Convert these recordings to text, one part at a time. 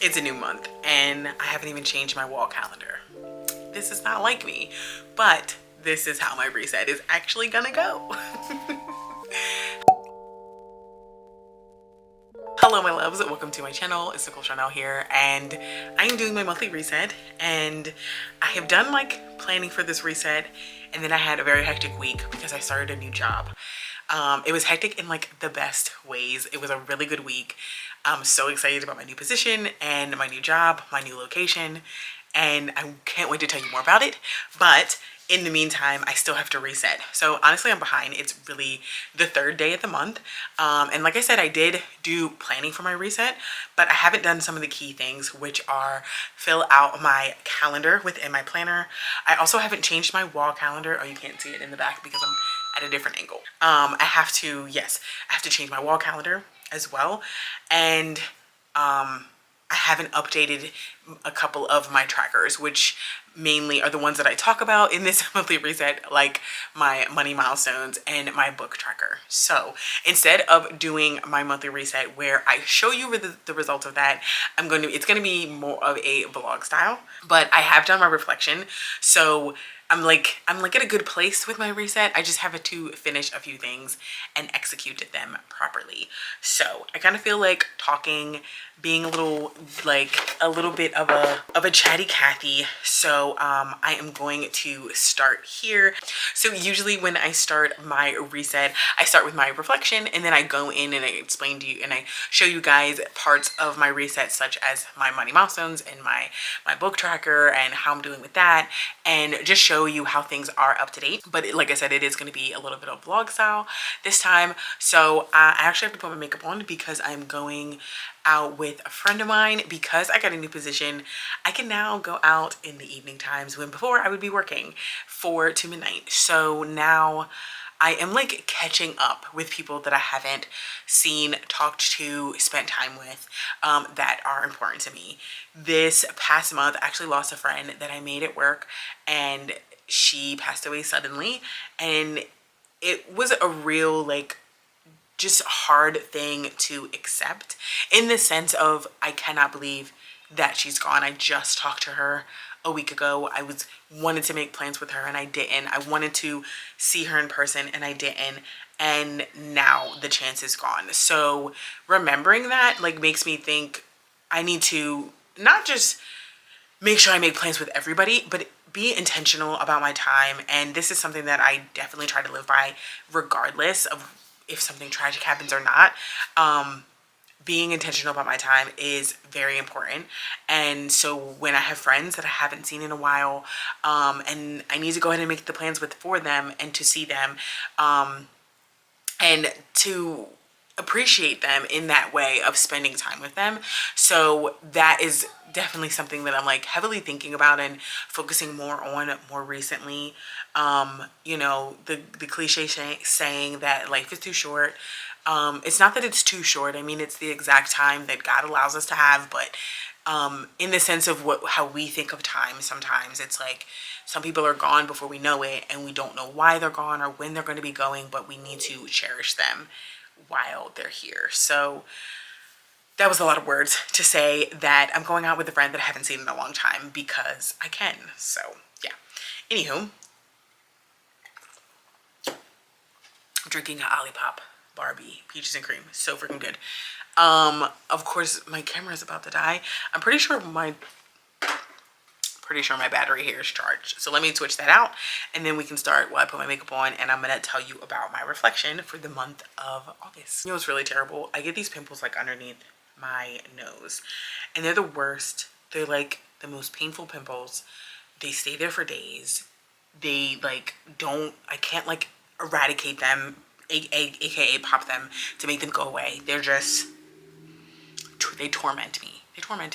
It's a new month and I haven't even changed my wall calendar. This is not like me, but this is how my reset is actually gonna go. Hello my loves, welcome to my channel. It's Nicole Chanel here and I am doing my monthly reset, and I have done like planning for this reset, and then I had a very hectic week because I started a new job. It was hectic in like the best ways. It was a really good week. I'm so excited about my new position and my new job, my new location, and I can't wait to tell you more about it. But in the meantime, I still have to reset. So honestly, I'm behind. It's really the third day of the month. And like I said, I did do planning for my reset, but I haven't done some of the key things, which are fill out my calendar within my planner. I also haven't changed my wall calendar. Oh, you can't see it in the back because I'm at a different angle. I have to change my wall calendar as well. And I haven't updated a couple of my trackers, which mainly are the ones that I talk about in this monthly reset, like my money milestones and my book tracker. So instead of doing my monthly reset where I show you the results of that, it's going to be more of a vlog style, but I have done my reflection. So I'm like at a good place with my reset. I just have to finish a few things and execute them properly. So I kind of feel like talking, being a little bit of a chatty Cathy. So I am going to start here. So usually when I start my reset, I start with my reflection, and then I go in and I explain to you and I show you guys parts of my reset, such as my money milestones and my book tracker and how I'm doing with that, and just show you how things are up to date. But like I said, it is going to be a little bit of vlog style this time. So I actually have to put my makeup on because I'm going out with a friend of mine. Because I got a new position, I can now go out in the evening times, when before I would be working 4 to midnight. So now I am like catching up with people that I haven't seen, talked to, spent time with, that are important to me. This past month, I actually lost a friend that I made at work, and she passed away suddenly. And it was a real just hard thing to accept, in the sense of I cannot believe that she's gone. I just talked to her a week ago. I wanted to make plans with her and I didn't. I wanted to see her in person and I didn't. And now the chance is gone. So remembering that makes me think I need to not just make sure I make plans with everybody, but be intentional about my time. And this is something that I definitely try to live by, regardless of if something tragic happens or not. Being intentional about my time is very important. And so when I have friends that I haven't seen in a while, and I need to go ahead and make the plans for them and to see them, and to appreciate them in that way of spending time with them. So that is definitely something that I'm heavily thinking about and focusing more on more recently. You know, the cliche saying that life is too short. It's not that it's too short. I mean, it's the exact time that God allows us to have, but in the sense of how we think of time, sometimes it's like some people are gone before we know it, and we don't know why they're gone or when they're going to be going, but we need to cherish them while they're here. So that was a lot of words to say that I'm going out with a friend that I haven't seen in a long time because I can. So yeah. Anywho, I'm drinking an OLIPOP Barbie peaches and cream. So freaking good. Of course my camera is about to die. I'm pretty sure my battery here is charged. So let me switch that out and then we can start while I put my makeup on, and I'm gonna tell you about my reflection for the month of August. You know what's really terrible? I get these pimples underneath my nose, and they're the worst. They're like the most painful pimples. They stay there for days. They I can't eradicate them, aka pop them to make them go away. They torment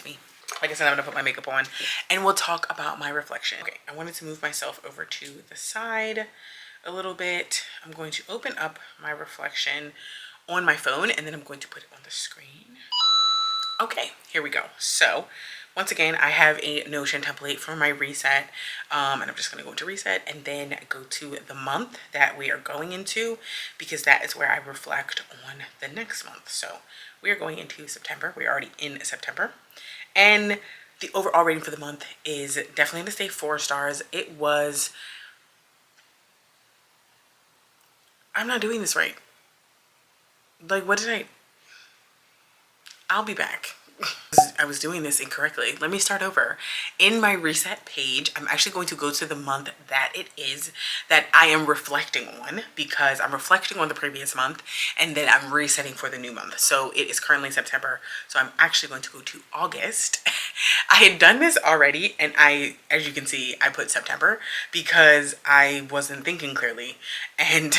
me. Like I said, I'm gonna put my makeup on and we'll talk about my reflection. Okay, I wanted to move myself over to the side a little bit. I'm going to open up my reflection on my phone and then I'm going to put it on the screen. Okay, here we go. So once again, I have a Notion template for my reset, and I'm just gonna go into reset and then go to the month that we are going into, because that is where I reflect on the next month. So we are going into September. We're already in September. And the overall rating for the month is definitely to stay 4 stars. It was, I'm not doing this right. Like, what did I'll be back. I was doing this incorrectly. Let me start over. In my reset page, I'm actually going to go to the month that it is that I am reflecting on, because I'm reflecting on the previous month and then I'm resetting for the new month. So it is currently September. So I'm actually going to go to August. I had done this already, and as you can see, I put September because I wasn't thinking clearly. And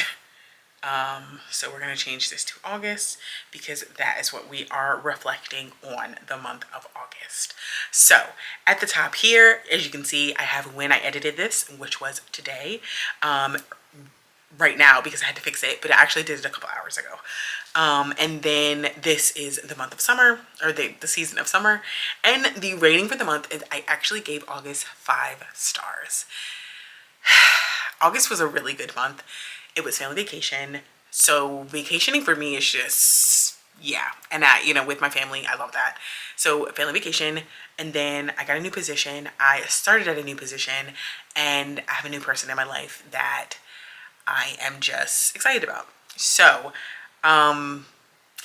so we're going to change this to August because that is what we are reflecting on, the month of August. So at the top here, as you can see, I have when I edited this, which was today, right now because I had to fix it, but I actually did it a couple hours ago. And then this is the month of summer, or the season of summer. And the rating for the month is, I actually gave August 5 stars. August was a really good month. It was family vacation. So vacationing for me is just, yeah. And with my family, I love that. So family vacation. And then I got a new position. I started at a new position, and I have a new person in my life that I am just excited about. So,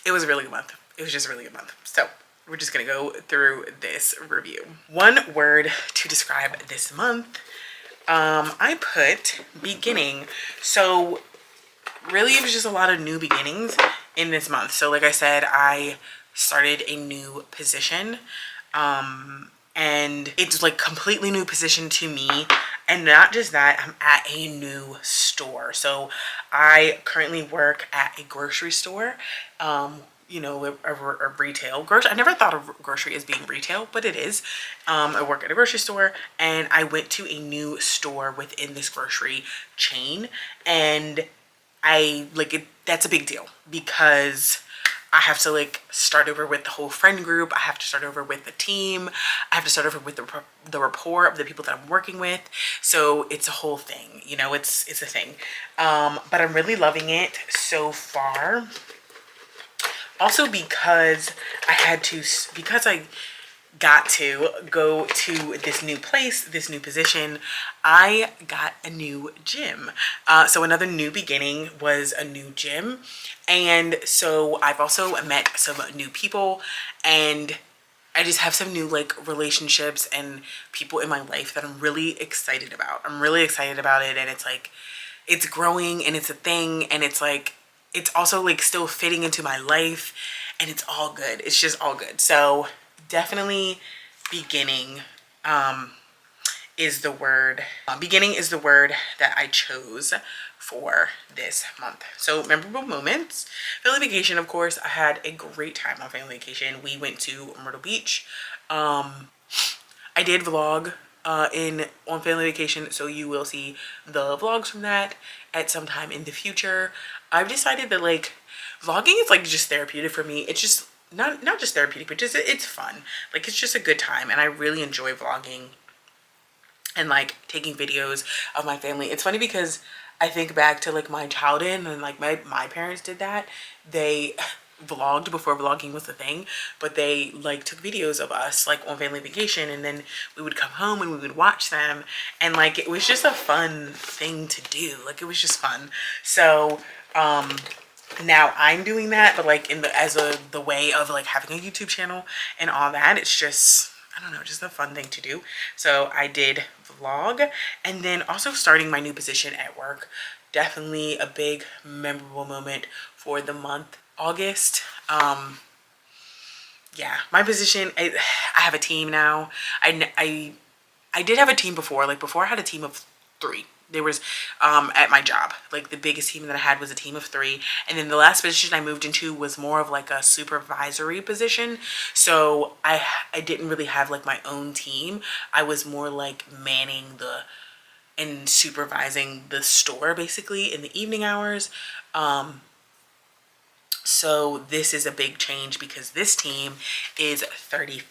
it was a really good month. It was just a really good month. So we're just gonna go through this review. One word to describe this month. I put beginning. So really it was just a lot of new beginnings in this month. So like I said, I started a new position, and it's like completely new position to me. And not just that, I'm at a new store. So I currently work at a grocery store, a retail grocery. I never thought of grocery as being retail, but it is. I work at a grocery store, and I went to a new store within this grocery chain, and I like it. That's a big deal because I have to like start over with the whole friend group. I have to start over with the team. I have to start over with the rapport of the people that I'm working with. So it's a whole thing, it's a thing. But I'm really loving it so far. Also because I got to go to this new place, this new position, I got a new gym. So another new beginning was a new gym. And so I've also met some new people, and I just have some new like relationships and people in my life that I'm really excited about. I'm really excited about it, and it's like, it's growing and it's a thing, and it's like, it's also like still fitting into my life, and it's all good. It's just all good. So definitely beginning is the word. Beginning is the word that I chose for this month. So memorable moments. Family vacation, of course. I had a great time on family vacation. We went to Myrtle Beach. I did vlog on family vacation, so you will see the vlogs from that at some time in the future. I've decided that like vlogging is like just therapeutic for me. It's just not just therapeutic, but just it's fun. Like it's just a good time, and I really enjoy vlogging and like taking videos of my family. It's funny because I think back to like my childhood, and like my parents did that. They vlogged before vlogging was the thing, but they like took videos of us like on family vacation, and then we would come home and we would watch them, and like it was just a fun thing to do. Like it was just fun. So now I'm doing that, but like the way of like having a YouTube channel and all that. It's just, I don't know, just a fun thing to do. So I did vlog, and then also starting my new position at work. Definitely a big memorable moment for the month August. Yeah, my position, I have a team now. I did have a team before. Like before I had a team of 3. There was at my job, like the biggest team that I had was a team of 3, and then the last position I moved into was more of like a supervisory position. So I didn't really have like my own team. I was more like manning and supervising the store basically in the evening hours. So this is a big change because this team is 35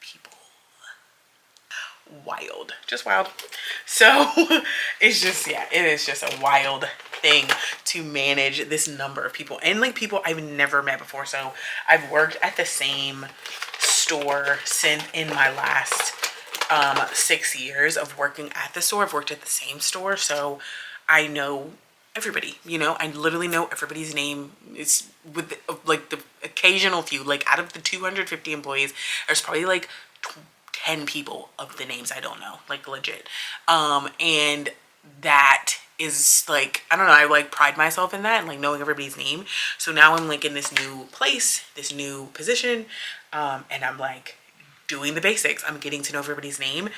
people. Wild, just wild. So it's just, yeah, it is just a wild thing to manage this number of people, and like people I've never met before. So I've worked at the same store since in my last 6 years of working at the store. I've worked at the same store, so I know everybody, you know, I literally know everybody's name. It's with like the occasional few, like out of the 250 employees, there's probably like 10 people of the names I don't know, like legit. And that is like, I don't know, I like pride myself in that and like knowing everybody's name. So now I'm like in this new place, this new position, and I'm like doing the basics. I'm getting to know everybody's name,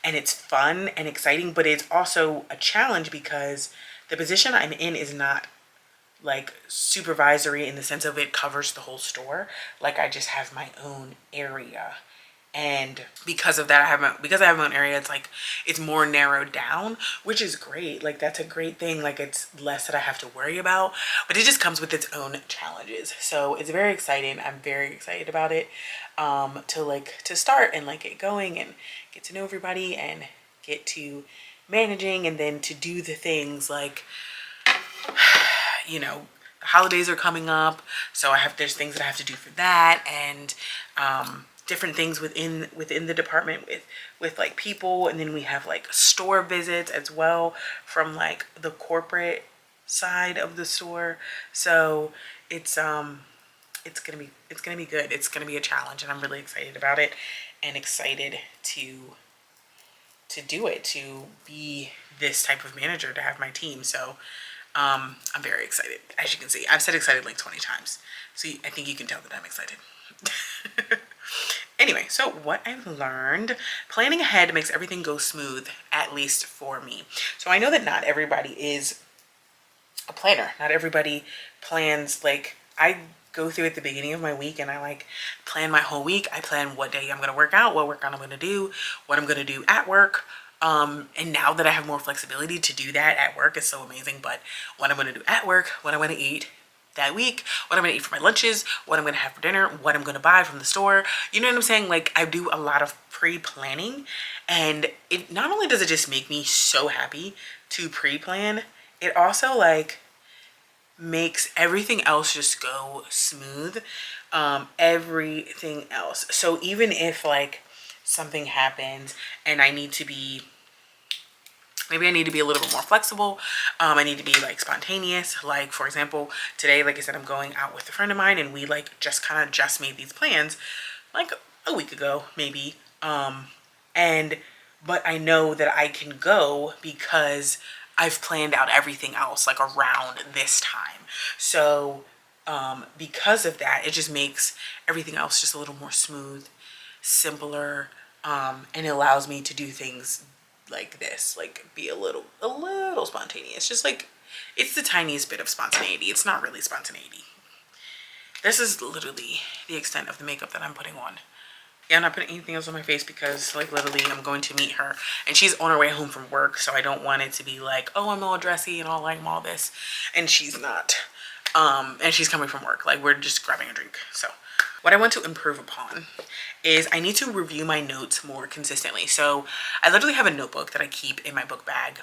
and it's fun and exciting, but it's also a challenge because the position I'm in is not like supervisory in the sense of it covers the whole store. Like I just have my own area. And because of that, because I have my own area, it's like it's more narrowed down, which is great. Like that's a great thing. Like it's less that I have to worry about, but it just comes with its own challenges. So it's very exciting. I'm very excited about it, to start and like get going and get to know everybody and get to managing, and then to do the things like, you know, the holidays are coming up, so there's things that I have to do for that, and different things within the department with like people, and then we have like store visits as well from like the corporate side of the store. So it's gonna be good. It's gonna be a challenge, and I'm really excited about it and excited to do it, to be this type of manager, to have my team. So I'm very excited. As you can see, I've said excited like 20 times. So I think you can tell that I'm excited. Anyway, so what I've learned, planning ahead makes everything go smooth, at least for me. So I know that not everybody is a planner. Not everybody plans. Like I go through at the beginning of my week and I like plan my whole week. I plan what day I'm going to work out, what workout I'm going to do, what I'm going to do at work. And now that I have more flexibility to do that at work, it's so amazing. But what I'm going to do at work, what I'm going to eat that week, what I'm going to eat for my lunches, what I'm going to have for dinner, what I'm going to buy from the store. You know what I'm saying? Like I do a lot of pre-planning, and it not only does it just make me so happy to pre-plan, it also like makes everything else just go smooth. Everything else. So even if like something happens and maybe I need to be a little bit more flexible. I need to be like spontaneous. Like for example, today, like I said, I'm going out with a friend of mine, and we like just made these plans like a week ago, maybe. But I know that I can go because I've planned out everything else like around this time. So because of that, it just makes everything else just a little more smooth, simpler, and it allows me to do things like this, like be a little spontaneous. Just like it's the tiniest bit of spontaneity. It's not really spontaneity. This is literally the extent of the makeup that I'm putting on. Yeah, I'm not putting anything else on my face because like literally I'm going to meet her and she's on her way home from work, so I don't want it to be like, oh, I'm all dressy and all like all this, and she's not. And she's coming from work. Like we're just grabbing a drink. So what I want to improve upon is I need to review my notes more consistently. So I literally have a notebook that I keep in my book bag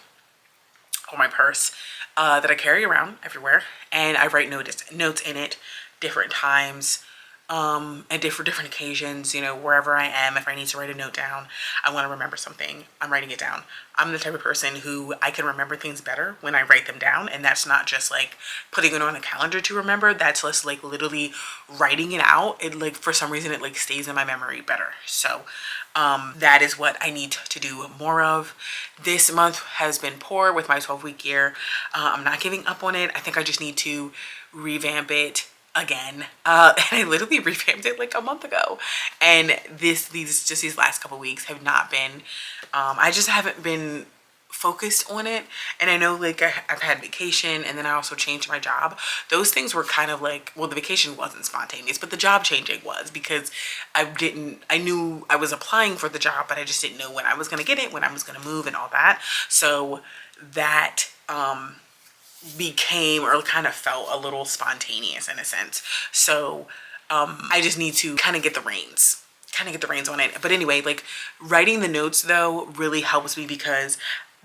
or my purse that I carry around everywhere, and I write notes in it different times, and different occasions, you know, wherever I am. If I need to write a note down, I want to remember something, I'm writing it down. I'm the type of person who I can remember things better when I write them down, and that's not just like putting it on a calendar to remember. That's just like literally writing it out. It like for some reason it like stays in my memory better. So that is what I need to do more of. This month has been poor with my 12-week year. I'm not giving up on it. I think I just need to revamp it again, and I literally revamped it like a month ago, and these last couple weeks have not been, I just haven't been focused on it. And I know like I've had vacation, and then I also changed my job. Those things were kind of like, well, the vacation wasn't spontaneous, but the job changing was, because I knew I was applying for the job, but I just didn't know when I was going to get it, when I was going to move and all that. So that became, or kind of felt a little spontaneous in a sense. So I just need to kind of get the reins on it. But anyway, like writing the notes though really helps me, because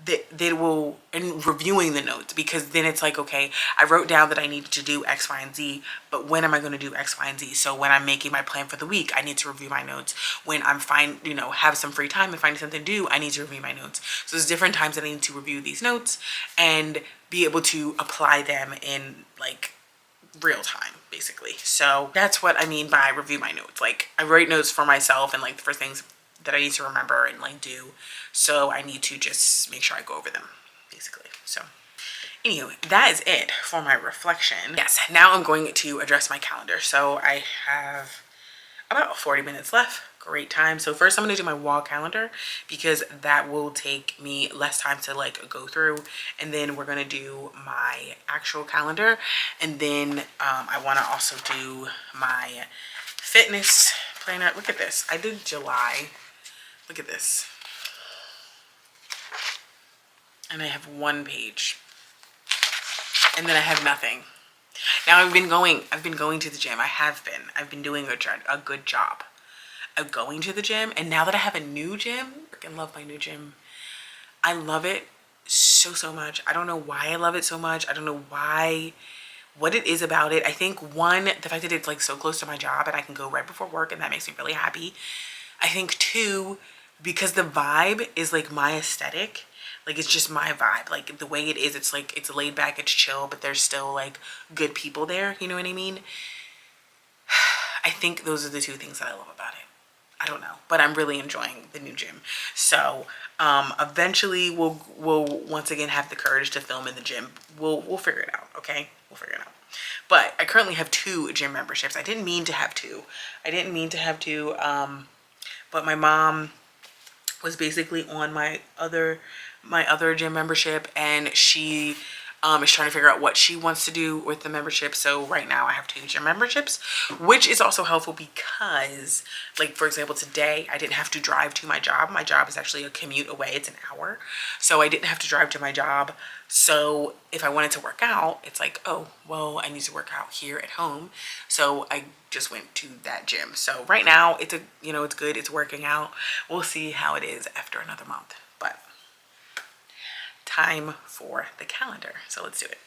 that will, and reviewing the notes, because then it's like, okay, I wrote down that I needed to do X, Y, and Z, but when am I going to do X, Y, and Z? So when I'm making my plan for the week, I need to review my notes. When I'm fine, you know, have some free time and finding something to do, I need to review my notes. So there's different times that I need to review these notes and be able to apply them in like real time, basically. So that's what I mean by review my notes. Like, I write notes for myself and like for things that I need to remember and like do. So I need to just make sure I go over them, basically. So anyway, that is it for my reflection. Yes, now I'm going to address my calendar. So I have about 40 minutes left. Great time. So first I'm going to do my wall calendar, because that will take me less time to like go through, and then we're going to do my actual calendar, and then I want to also do my fitness planner. Look at this. I did July. Look at this. And I have one page, and then I have nothing. Now I've been going to the gym. I've been doing a good job of going to the gym. And now that I have a new gym, I freaking love my new gym. I love it so much. I don't know why I love it so much. I don't know what it is about it. I think one, the fact that it's like so close to my job and I can go right before work, and that makes me really happy. I think two, because the vibe is like my aesthetic. Like, it's just my vibe. Like, the way it is, it's like, it's laid back, it's chill, but there's still like good people there. You know what I mean? I think those are the two things that I love about it. I don't know, but I'm really enjoying the new gym. So eventually we'll once again have the courage to film in the gym. We'll figure it out. Okay, we'll figure it out. But I currently have 2 gym memberships. I didn't mean to have two. But my mom was basically on my other gym membership, and she is trying to figure out what she wants to do with the membership. So right now I have 2 gym memberships, which is also helpful because, like, for example, today I didn't have to drive to my job. My job is actually a commute away. It's an hour. So I didn't have to drive to my job. So if I wanted to work out, it's like, oh, well, I need to work out here at home. So I just went to that gym. So right now it's it's good. It's working out. We'll see how it is after another month. But time for the calendar. So let's do it.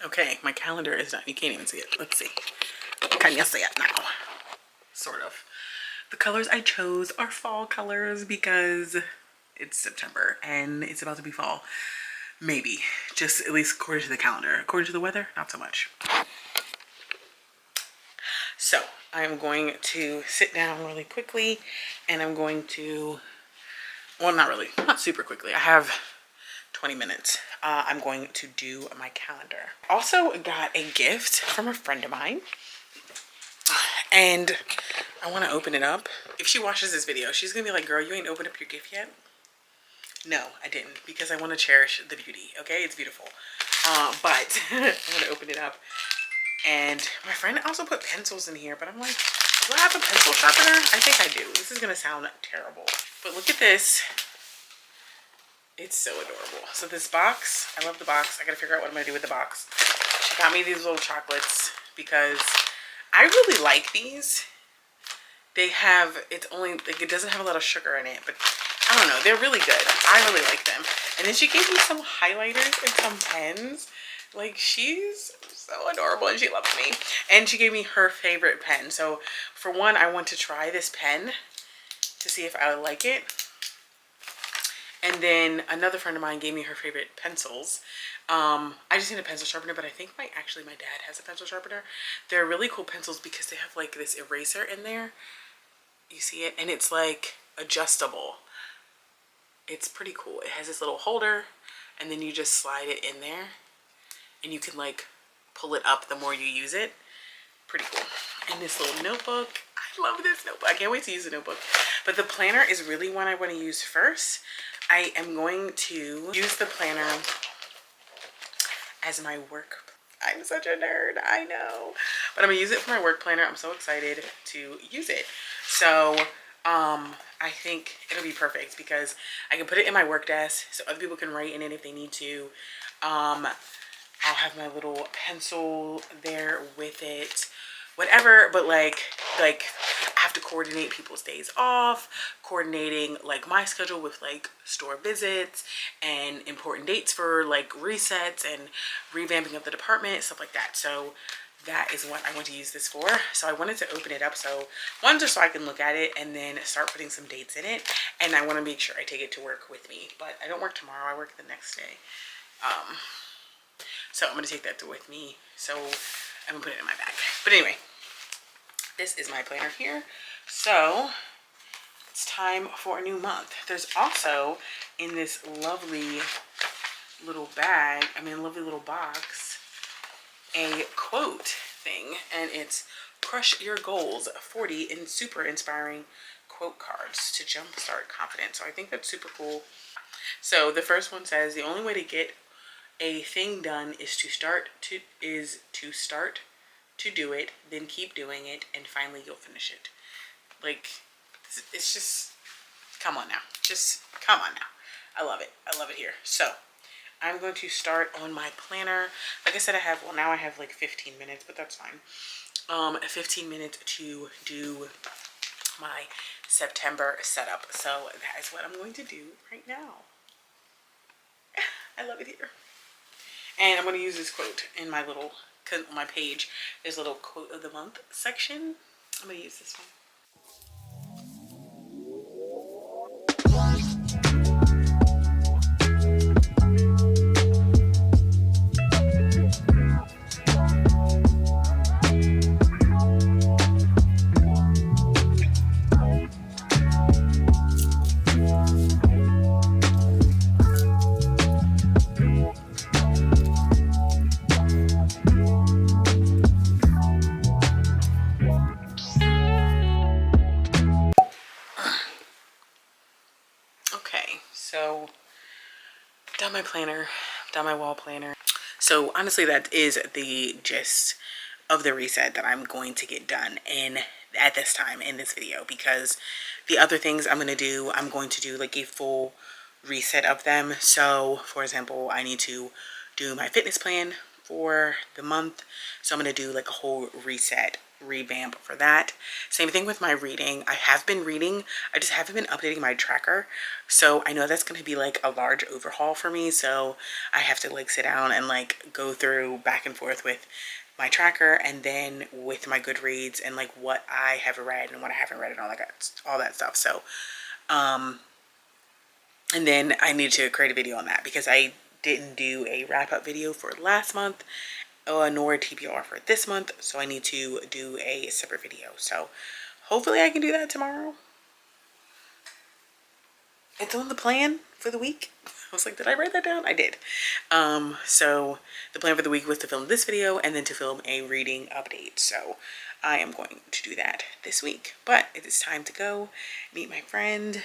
Okay, my calendar is done. You can't even see it. Let's see. Can you see it now? Sort of. The colors I chose are fall colors because it's September and it's about to be fall. Maybe. Just at least according to the calendar. According to the weather, not so much. So I'm going to sit down really quickly, and I'm going to, well, not super quickly. I have 20 minutes. I'm going to do my calendar. Also got a gift from a friend of mine, and I want to open it up. If she watches this video, she's gonna be like, girl, you ain't opened up your gift yet. No, I didn't, because I want to cherish the beauty. Okay, it's beautiful. But I want to open it up. And my friend also put pencils in here, but I'm like, do I have a pencil sharpener? I think I do. This is gonna sound terrible, but look at this. It's so adorable. So this box, I love the box. I gotta figure out what I'm gonna do with the box. She got me these little chocolates because I really like these. They have, it's only, like, it doesn't have a lot of sugar in it, but I don't know, they're really good. I really like them. And then she gave me some highlighters and some pens. Like, she's so adorable and she loves me. And she gave me her favorite pen. So for one, I want to try this pen to see if I like it. And then another friend of mine gave me her favorite pencils. I just need a pencil sharpener, but I think my dad has a pencil sharpener. They're really cool pencils because they have like this eraser in there. You see it? And it's like adjustable. It's pretty cool. It has this little holder, and then you just slide it in there, and you can like pull it up the more you use it. Pretty cool. And this little notebook, I love this notebook. I can't wait to use the notebook. But the planner is really what I want to use first. I am going to use the planner as my work. I'm such a nerd, I know. But I'm gonna use it for my work planner. I'm so excited to use it. So I think it'll be perfect because I can put it in my work desk so other people can write in it if they need to. I'll have my little pencil there with it, whatever. But like I have to coordinate people's days off, coordinating like my schedule with like store visits and important dates for like resets and revamping of the department, stuff like that. So that is what I want to use this for. So I wanted to open it up, so one, just so I can look at it and then start putting some dates in it. And I want to make sure I take it to work with me, but I don't work tomorrow, I work the next day. So I'm gonna take that with me, so I'm gonna put it in my bag. But anyway, this is my planner here. So it's time for a new month. There's also in this lovely little bag, lovely little box, a quote thing, and it's "Crush Your Goals, 40 in super inspiring quote cards to jumpstart confidence." So I think that's super cool. So the first one says, "The only way to get a thing done is to start to do it, then keep doing it, and finally you'll finish it." Like, it's just, come on now. Just come on now. I love it. I love it here. So I'm going to start on my planner. Like I said, now I have like 15 minutes, but that's fine. 15 minutes to do my September setup. So that is what I'm going to do right now. I love it here. And I'm going to use this quote in my page. There's a little quote of the month section. I'm going to use this one. Okay, so done my planner, done my wall planner. So honestly, that is the gist of the reset that I'm going to get done at this time in this video, because the other things I'm going to do like a full reset of them. So for example, I need to do my fitness plan for the month, so I'm going to do like a whole revamp for that. Same thing with my reading. I have been reading, I just haven't been updating my tracker, so I know that's going to be like a large overhaul for me. So I have to like sit down and like go through back and forth with my tracker and then with my Goodreads and like what I have read and what I haven't read and all that stuff. So and then I need to create a video on that because I didn't do a wrap-up video for last month, nor a TBR for this month, so I need to do a separate video. So hopefully I can do that tomorrow. It's on the plan for the week. I was like, did I write that down? I did. So the plan for the week was to film this video and then to film a reading update. So I am going to do that this week. But it is time to go meet my friend.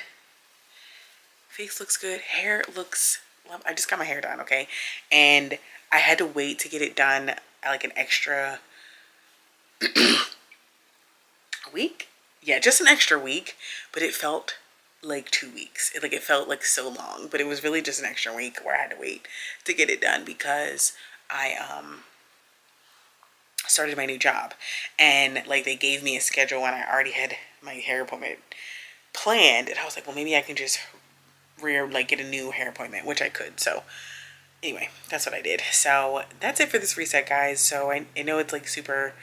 Face looks good. Hair looks... I just got my hair done, okay? And I had to wait to get it done like an extra week. Yeah, just an extra week, but it felt like 2 weeks. It felt like so long, but it was really just an extra week where I had to wait to get it done because I started my new job, and like they gave me a schedule and I already had my hair appointment planned, and I was like, well, maybe I can just get a new hair appointment, which I could. So anyway, that's what I did. So that's it for this reset, guys. So I know it's like super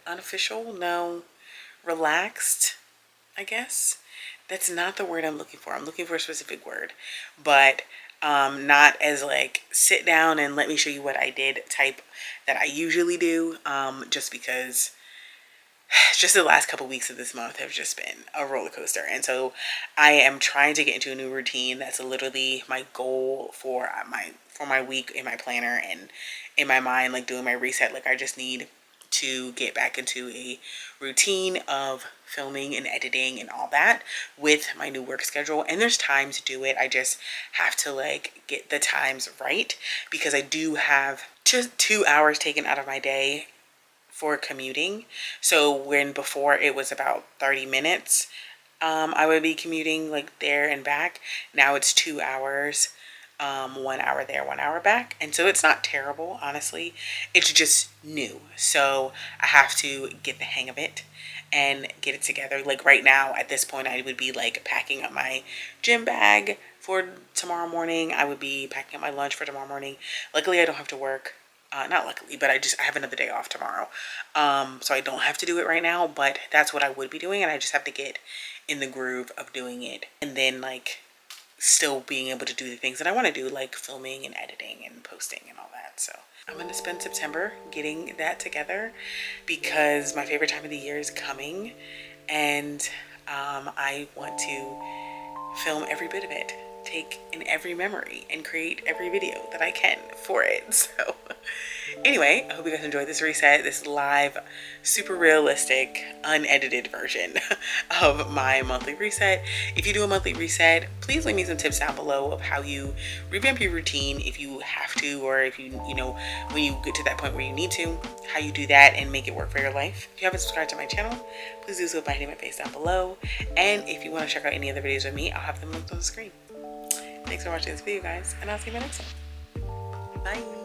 unofficial, no, relaxed, I guess. That's not the word I'm looking for. I'm looking for a specific word, but not as like sit down and let me show you what I did type that I usually do, just because just the last couple weeks of this month have just been a roller coaster. And so I am trying to get into a new routine. That's literally my goal for my week in my planner and in my mind, like doing my reset. Like I just need to get back into a routine of filming and editing and all that with my new work schedule. And there's time to do it. I just have to like get the times right, because I do have just 2 hours taken out of my day for commuting. So when before it was about 30 minutes, I would be commuting like there and back. Now it's 2 hours, 1 hour there, 1 hour back. And so it's not terrible, honestly. It's just new. So I have to get the hang of it and get it together. Like right now, at this point, I would be like packing up my gym bag for tomorrow morning. I would be packing up my lunch for tomorrow morning. Luckily, I don't have to work. Not luckily, but I have another day off tomorrow. So I don't have to do it right now, but that's what I would be doing. And I just have to get in the groove of doing it. And then like still being able to do the things that I want to do, like filming and editing and posting and all that. So I'm going to spend September getting that together, because my favorite time of the year is coming. And I want to film every bit of it, take in every memory, and create every video that I can for it. So anyway, I hope you guys enjoyed this reset, this live, super realistic, unedited version of my monthly reset. If you do a monthly reset, please leave me some tips down below of how you revamp your routine if you have to, or if you know, when you get to that point where you need to, how you do that and make it work for your life. If you haven't subscribed to my channel, please do so by hitting my face down below. And if you want to check out any other videos with me, I'll have them linked on the screen. Thanks for watching this video, guys, and I'll see you in my next one. Bye.